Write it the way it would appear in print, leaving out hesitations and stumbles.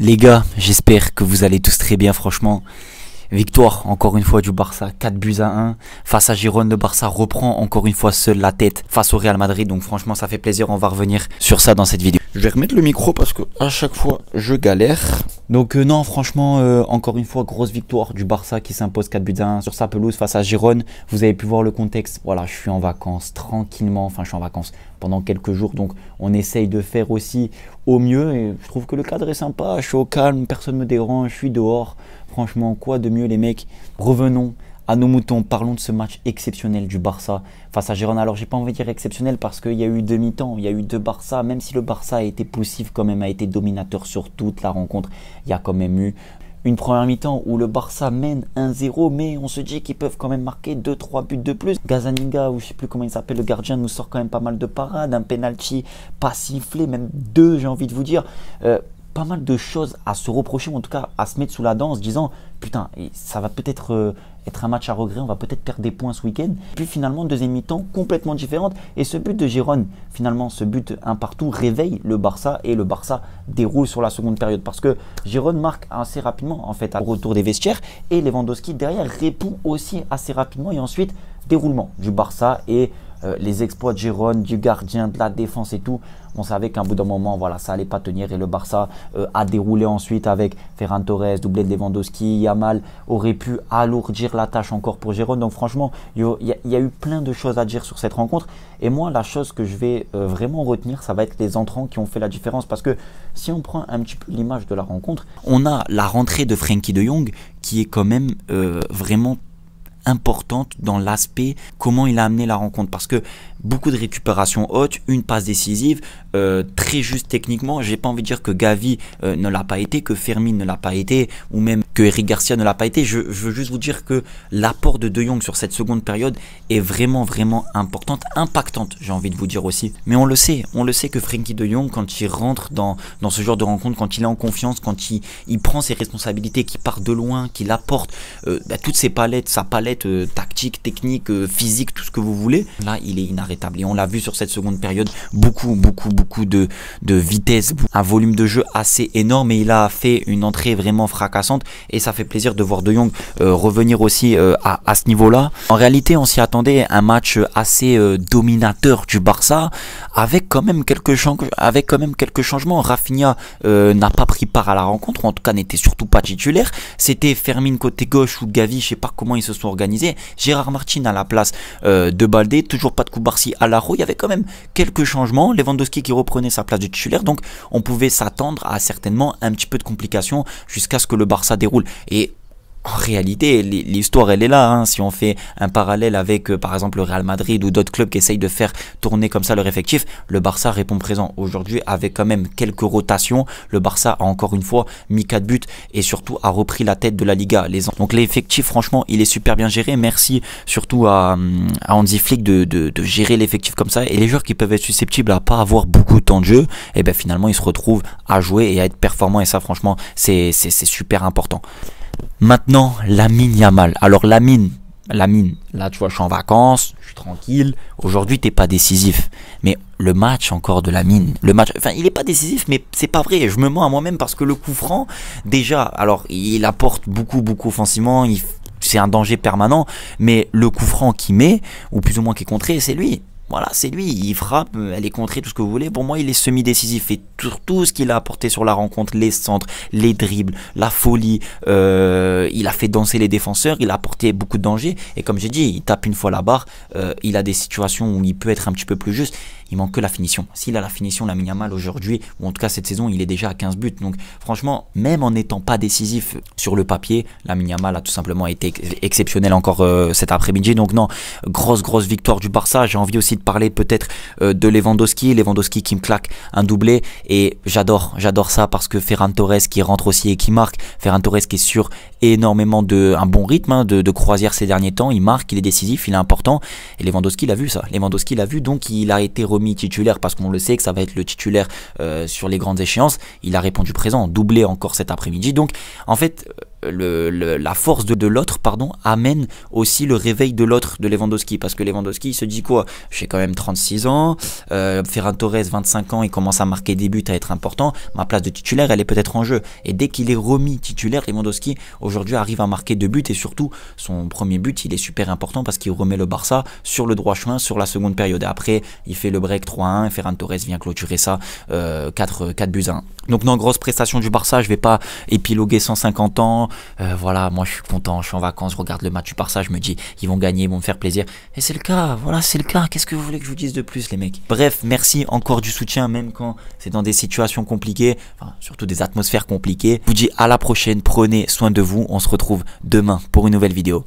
Les gars, j'espère que vous allez tous très bien, franchement. Victoire encore une fois du Barça, 4 buts à 1. Face à Girone, le Barça reprend encore une fois seul la tête face au Real Madrid. Donc franchement ça fait plaisir, on va revenir sur ça dans cette vidéo. Je vais remettre le micro parce que à chaque fois je galère. Donc non, franchement encore une fois grosse victoire du Barça qui s'impose 4 buts à 1 sur sa pelouse face à Girone. Vous avez pu voir le contexte, voilà, je suis en vacances tranquillement, enfin je suis en vacances pendant quelques jours. Donc on essaye de faire aussi au mieux et je trouve que le cadre est sympa, je suis au calme, personne ne me dérange, je suis dehors. Franchement, quoi de mieux les mecs? Revenons à nos moutons, parlons de ce match exceptionnel du Barça face à Girone. Alors j'ai pas envie de dire exceptionnel parce qu'il y a eu demi-temps, il y a eu deux Barça, même si le Barça a été poussif quand même, a été dominateur sur toute la rencontre, il y a quand même eu une première mi-temps où le Barça mène 1-0, mais on se dit qu'ils peuvent quand même marquer 2-3 buts de plus. Gazzaniga, ou je sais plus comment il s'appelle, le gardien, nous sort quand même pas mal de parades, un penalty pas sifflé, même deux j'ai envie de vous dire. Pas mal de choses à se reprocher, ou en tout cas à se mettre sous la dent en se disant putain, ça va peut-être être un match à regret, on va peut-être perdre des points ce week-end. Puis finalement, deuxième mi-temps complètement différente. Et ce but de Girone, finalement, ce but un partout réveille le Barça et le Barça déroule sur la seconde période. Parce que Girone marque assez rapidement en fait au retour des vestiaires et Lewandowski derrière répond aussi assez rapidement. Et ensuite, déroulement du Barça et les exploits de Girone, du gardien, de la défense et tout. On savait qu'à un bout d'un moment, voilà, ça allait pas tenir et le Barça a déroulé ensuite avec Ferran Torres, doublé de Lewandowski. Yamal aurait pu alourdir la tâche encore pour Girone. Donc franchement, il y a eu plein de choses à dire sur cette rencontre. Et moi, la chose que je vais vraiment retenir, ça va être les entrants qui ont fait la différence. Parce que si on prend un petit peu l'image de la rencontre, on a la rentrée de Frenkie de Jong qui est quand même vraiment importante dans l'aspect comment il a amené la rencontre, parce que beaucoup de récupérations hautes, une passe décisive, très juste techniquement. J'ai pas envie de dire que Gavi ne l'a pas été, que Fermin ne l'a pas été, ou même que Eric Garcia ne l'a pas été. Je veux juste vous dire que l'apport de De Jong sur cette seconde période est vraiment importante, impactante, j'ai envie de vous dire aussi. Mais on le sait que Frenkie De Jong, quand il rentre dans ce genre de rencontre, quand il est en confiance, quand il prend ses responsabilités, qu'il part de loin, qu'il apporte toutes ses palettes, sa palette tactique, technique, physique, tout ce que vous voulez, là il est inarrêtable. Et on l'a vu sur cette seconde période, beaucoup de vitesse, un volume de jeu assez énorme, et il a fait une entrée vraiment fracassante et ça fait plaisir de voir De Jong revenir aussi à ce niveau-là. En réalité, on s'y attendait, un match assez dominateur du Barça avec quand même quelques changements. Rafinha n'a pas pris part à la rencontre, ou en tout cas n'était surtout pas titulaire. C'était Fermin côté gauche ou Gavi, je sais pas comment ils se sont organisés. Gérard Martin à la place de Baldé, toujours pas de Koubarsi à Larro. Il y avait quand même quelques changements. Lewandowski qui reprenait sa place de titulaire, donc on pouvait s'attendre à certainement un petit peu de complications jusqu'à ce que le Barça déroule. Et en réalité, l'histoire elle est là, hein. Si on fait un parallèle avec par exemple le Real Madrid ou d'autres clubs qui essayent de faire tourner comme ça leur effectif, le Barça répond présent. Aujourd'hui, avec quand même quelques rotations, le Barça a encore une fois mis 4 buts et surtout a repris la tête de la Liga. Donc l'effectif, franchement, il est super bien géré. Merci surtout à Hansi Flick de gérer l'effectif comme ça. Et les joueurs qui peuvent être susceptibles à pas avoir beaucoup de temps de jeu, et bien finalement ils se retrouvent à jouer et à être performants. Et ça, franchement, c'est super important. Maintenant, Lamine Yamal. Alors Lamine, là tu vois, je suis en vacances, je suis tranquille. Aujourd'hui, t'es pas décisif. Mais le match encore de Lamine, enfin il est pas décisif, mais c'est pas vrai. Je me mens à moi-même parce que le coup franc, déjà, alors il apporte beaucoup offensivement, c'est un danger permanent. Mais le coup franc qu'il met, ou plus ou moins qui est contré, c'est lui. Voilà, c'est lui, il frappe, elle est contrée, tout ce que vous voulez. Pour moi, il est semi-décisif. Et tout ce qu'il a apporté sur la rencontre, les centres, les dribbles, la folie, il a fait danser les défenseurs, il a apporté beaucoup de danger. Et comme j'ai dit, il tape une fois la barre, il a des situations où il peut être un petit peu plus juste. Il manque que la finition. S'il a la finition, Lamine Yamal aujourd'hui, ou en tout cas cette saison, il est déjà à 15 buts. Donc franchement, même en n'étant pas décisif sur le papier, Lamine Yamal a tout simplement été exceptionnel encore cet après-midi. Donc non, grosse victoire du Barça. J'ai envie aussi de parler peut-être de Lewandowski qui me claque un doublé. Et j'adore ça parce que Ferran Torres qui rentre aussi et qui marque. Ferran Torres qui est sur énormément un bon rythme hein, de croisière ces derniers temps. Il marque, il est décisif, il est important. Et Lewandowski l'a vu ça. Lewandowski l'a vu, donc il a été remis titulaire parce qu'on le sait que ça va être le titulaire sur les grandes échéances. Il a répondu présent, doublé encore cet après-midi. Donc en fait, la force de l'autre, pardon, amène aussi le réveil de l'autre, de Lewandowski. Parce que Lewandowski, il se dit quoi? J'ai quand même 36 ans, Ferran Torres, 25 ans, il commence à marquer des buts, à être important. Ma place de titulaire, elle est peut-être en jeu. Et dès qu'il est remis titulaire, Lewandowski, aujourd'hui, arrive à marquer 2 buts. Et surtout, son premier but, il est super important parce qu'il remet le Barça sur le droit chemin sur la seconde période. Et après, il fait le break 3-1 et Ferran Torres vient clôturer ça 4 buts à 1. Donc non, grosse prestation du Barça, je vais pas épiloguer 150 ans. Voilà, moi je suis content, je suis en vacances, je regarde le match du Barça, je me dis ils vont gagner, ils vont me faire plaisir. Et c'est le cas, voilà, c'est le cas. Qu'est-ce que vous voulez que je vous dise de plus, les mecs? Bref, merci encore du soutien, même quand c'est dans des situations compliquées, enfin surtout des atmosphères compliquées. Je vous dis à la prochaine, prenez soin de vous, on se retrouve demain pour une nouvelle vidéo.